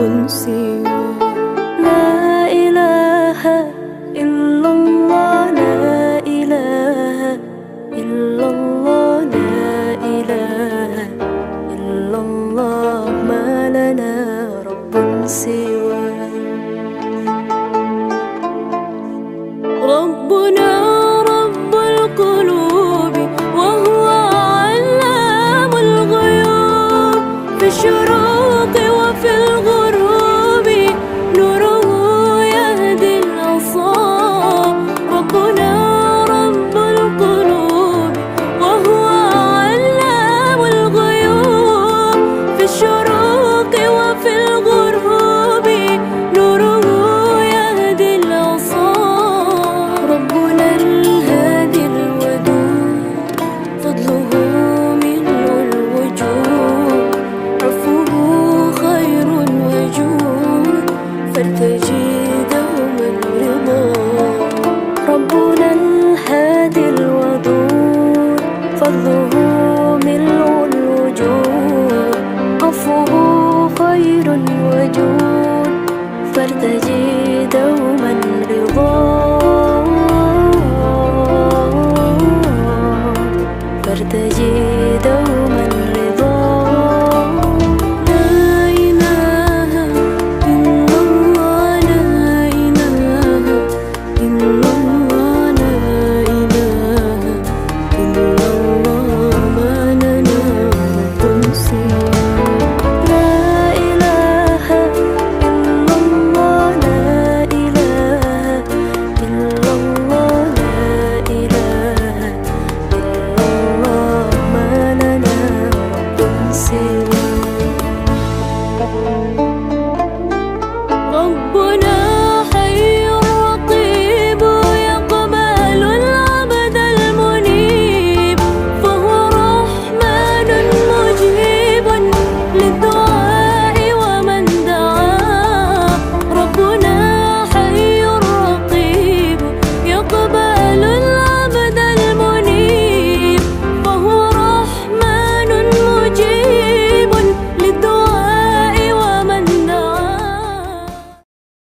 سواه. لا إله إلا الله، لا إله إلا الله، لا إله إلا الله، ما لنا رب سواه. ربنا رب القلوب وهو علام الغيوب، في الشروق وفي الغروب نوره يهدي الأصحاب. ربنا رب القلوب وهو علام الغيوب، في الشروق وفي الغروب نوره يهدي الأصحاب. ربنا الهادي الودود، فضله ملء الوجود، عفوه خير وجود، فارتجي دوما رضا. ربنا الهادي الودود، فضله ملء الوجود، عفوه خير وجود، فارتجي